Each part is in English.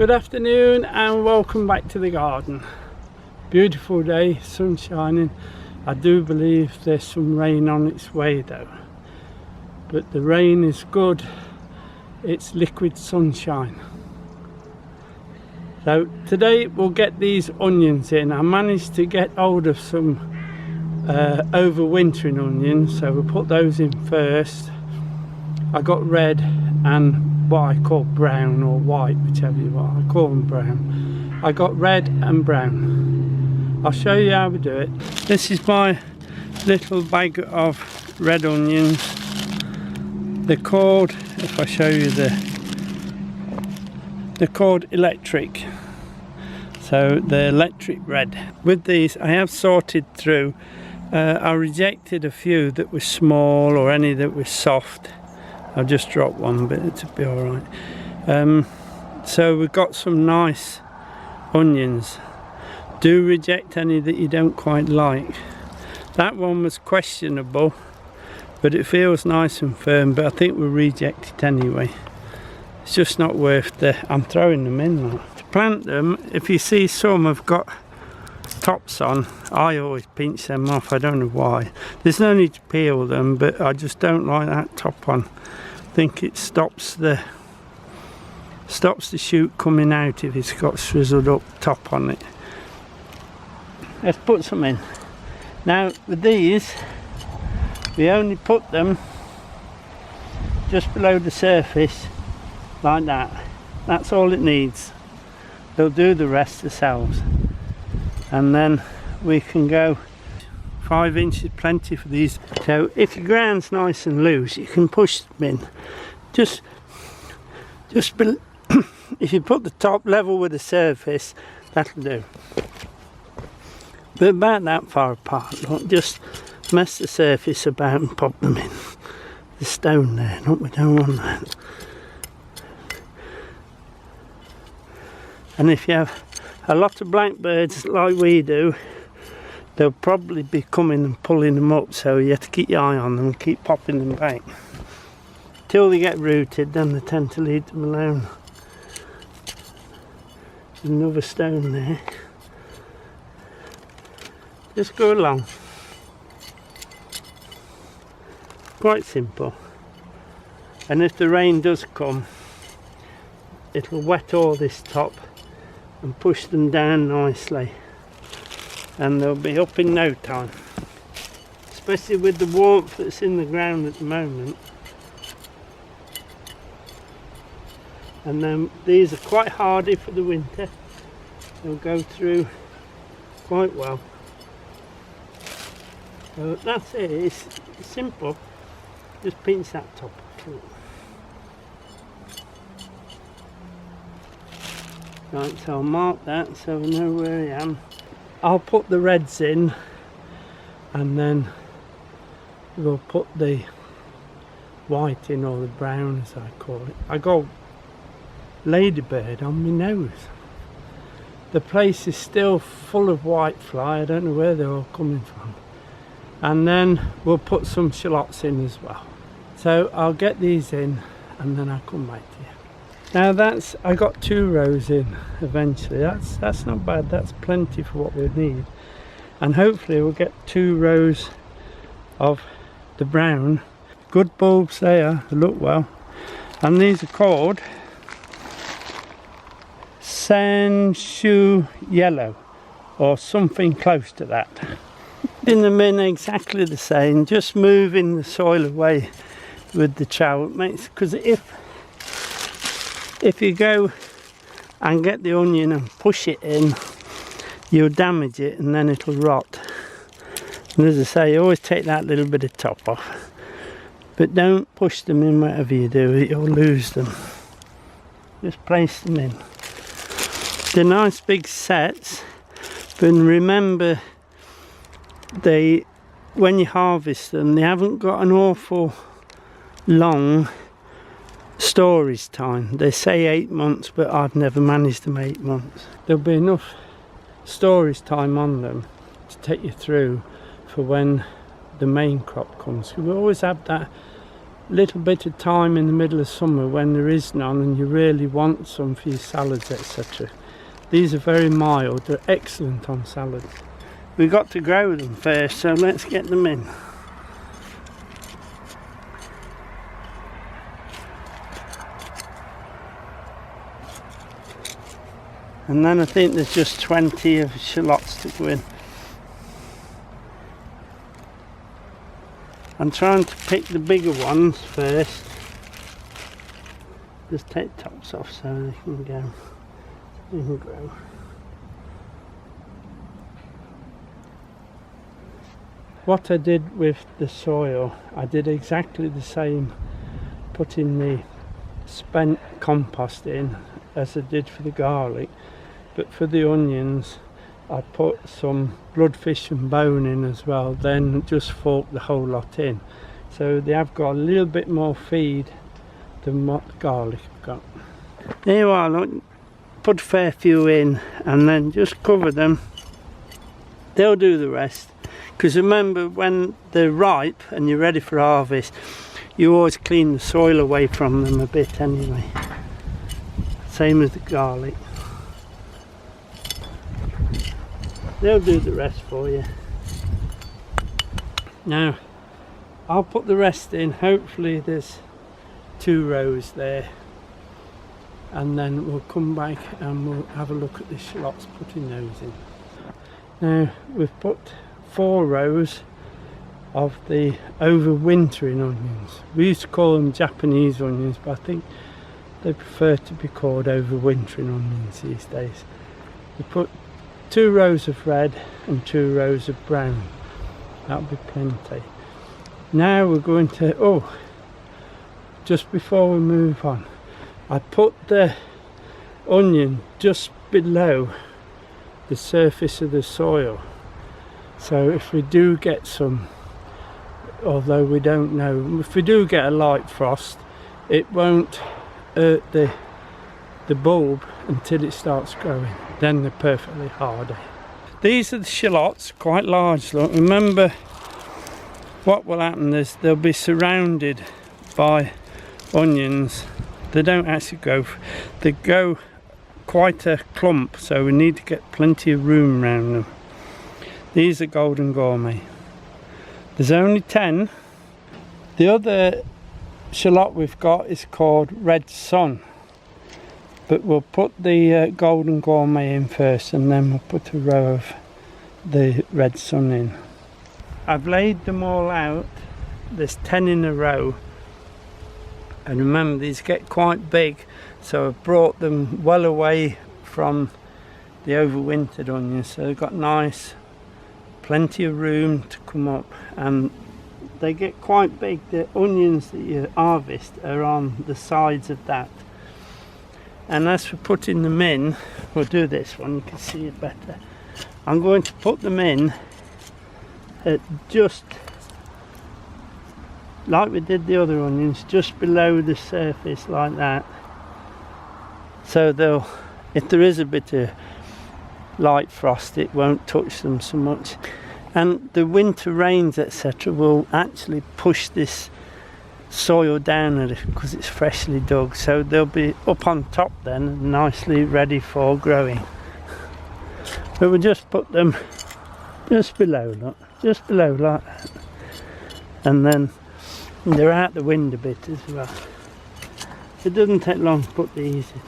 Good afternoon and welcome back to the garden. Beautiful day, sun shining. I do believe there's some rain on its way though, but the rain is good. It's liquid sunshine. So today we'll get these onions in. I managed to get hold of some overwintering onions, so we'll put those in first. I got red and what I call brown or white, whichever you want. I call them brown. I got red and brown. I'll show you how we do it. This is my little bag of red onions. They're called, if I show you they're called electric. So they're electric red. With these I have sorted through. I rejected a few that were small or any that were soft. I just dropped one, but it'll be alright. So we've got some nice onions. Do reject any that you don't quite like. That one was questionable, but it feels nice and firm, but I think we'll reject it anyway. It's just not worth I'm throwing them in now. To plant them, if you see some have got tops on, I always pinch them off. I don't know why. There's no need to peel them, but I just don't like that top on. I think it stops the shoot coming out if it's got swizzled up top on it. Let's put some in. Now with these, we only put them just below the surface like that. That's all it needs. They'll do the rest themselves. And then we can go 5 inches, plenty for these. So if your ground's nice and loose, you can push them in. Just if you put the top level with the surface, that'll do. But about that far apart, look, just mess the surface about and pop them in. The stone there, look, we don't want that. And if you have a lot of blackbirds like we do, they'll probably be coming and pulling them up, so you have to keep your eye on them and keep popping them back. Till they get rooted, then they tend to leave them alone. There's another stone there. Just go along. Quite simple. And if the rain does come, it'll wet all this top and push them down nicely, and they'll be up in no time, especially with the warmth that's in the ground at the moment. And then these are quite hardy for the winter. They'll go through quite well. So that's it. It's simple. Just pinch that top. Right, so I'll mark that so I know where I am. I'll put the reds in and then we'll put the white in, or the brown as I call it. I got ladybird on my nose. The place is still full of whitefly. I don't know where they're all coming from. And then we'll put some shallots in as well. So I'll get these in and then I'll come back to you. Now I got 2 rows in eventually. That's not bad. That's plenty for what we need. And hopefully we'll get 2 rows of the brown. Good bulbs there. They look well. And these are called senshyu yellow, or something close to that. In them in exactly the same. Just moving the soil away with the trowel makes, because if you go and get the onion and push it in, you'll damage it and then it'll rot. And as I say, you always take that little bit of top off, but don't push them in. Whatever you do, you'll lose them. Just place them in. They're nice big sets, but remember, when you harvest them, they haven't got an awful long storage time. They say 8 months, but I've never managed them 8 months. There'll be enough storage time on them to take you through for when the main crop comes. We always have that little bit of time in the middle of summer when there is none and you really want some for your salads, etc. These are very mild, they're excellent on salads. We've got to grow them first, so let's get them in. And then I think there's just 20 of shallots to go in. I'm trying to pick the bigger ones first. Just take the tops off so they can go, they can grow. What I did with the soil, I did exactly the same, putting the spent compost in as I did for the garlic, but for the onions I put some bloodfish and bone in as well, then just fork the whole lot in. So they have got a little bit more feed than what the garlic have got. There you are, look, put a fair few in and then just cover them. They'll do the rest. Because remember, when they're ripe and you're ready for harvest, you always clean the soil away from them a bit anyway. Same as the garlic. They'll do the rest for you. Now, I'll put the rest in. Hopefully there's 2 rows there. And then we'll come back and we'll have a look at the shallots, putting those in. Now, we've put 4 rows of the overwintering onions. We used to call them Japanese onions, but I think they prefer to be called overwintering onions these days. We put 2 rows of red and 2 rows of brown. That'll be plenty. Now we're going to, just before we move on, I put the onion just below the surface of the soil. So if we do get some, although we don't know, if we do get a light frost, it won't hurt the bulb until it starts growing. Then they're perfectly hardy. These are the shallots, quite large. Look, remember what will happen is they'll be surrounded by onions. They don't actually grow, they go quite a clump, so we need to get plenty of room around them. These are golden gourmet. There's only 10. The other shallot we've got is called red sun, but we'll put the golden gourmet in first and then we'll put a row of the red sun in. I've laid them all out. There's 10 in a row, and remember these get quite big, so I've brought them well away from the overwintered onions, so they've got nice, plenty of room to come up, and they get quite big. The onions that you harvest are on the sides of that. And as for putting them in, we'll do this one, you can see it better. I'm going to put them in at just like we did the other onions, just below the surface like that. So they'll, if there is a bit of light frost, it won't touch them so much. And the winter rains, etc., will actually push this soil down a little because it's freshly dug, so they'll be up on top then, nicely ready for growing. But we'll just put them just below, look, just below like that, and then they're out the wind a bit as well. It doesn't take long to put these in.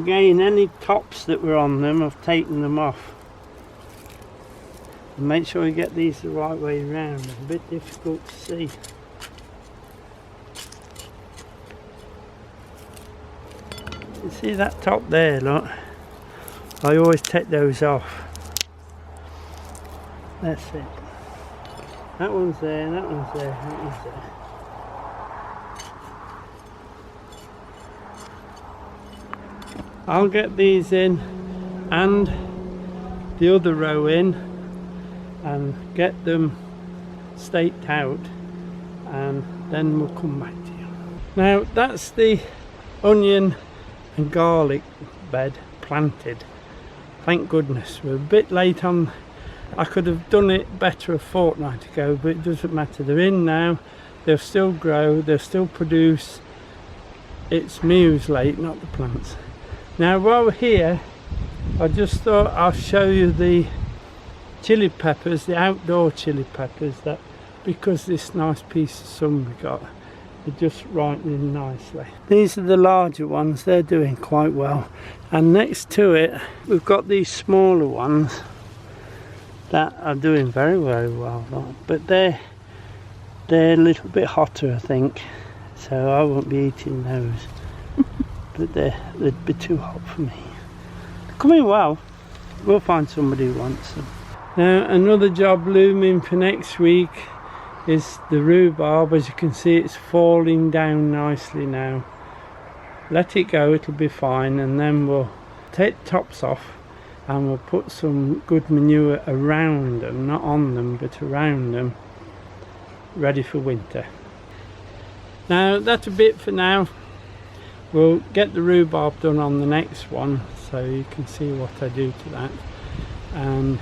Again, any tops that were on them, I've taken them off. And make sure you get these the right way around. It's a bit difficult to see. You see that top there, look? I always take those off. That's it. That one's there, that one's there, that one's there. I'll get these in and the other row in and get them staked out, and then we'll come back to you. Now that's the onion and garlic bed planted. Thank goodness. We're a bit late on. I could have done it better a fortnight ago, but it doesn't matter. They're in now. They'll still grow. They'll still produce. It's me who's late, not the plants. Now while we're here, I just thought I'll show you the chili peppers, the outdoor chili peppers, that because this nice piece of sun we got, they're just ripening nicely. These are the larger ones, they're doing quite well. And next to it, we've got these smaller ones that are doing very, very well. But they're a little bit hotter, I think. So I won't be eating those. But they'd be too hot for me. They're coming well. We'll find somebody who wants them. Now another job looming for next week is the rhubarb. As you can see, it's falling down nicely now. Let it go, it'll be fine, and then we'll take the tops off and we'll put some good manure around them, not on them but around them, ready for winter. Now that's a bit for now. We'll get the rhubarb done on the next one, so you can see what I do to that, and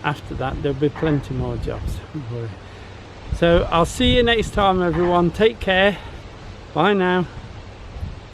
after that there'll be plenty more jobs, don't worry. So I'll see you next time everyone. Take care. Bye now.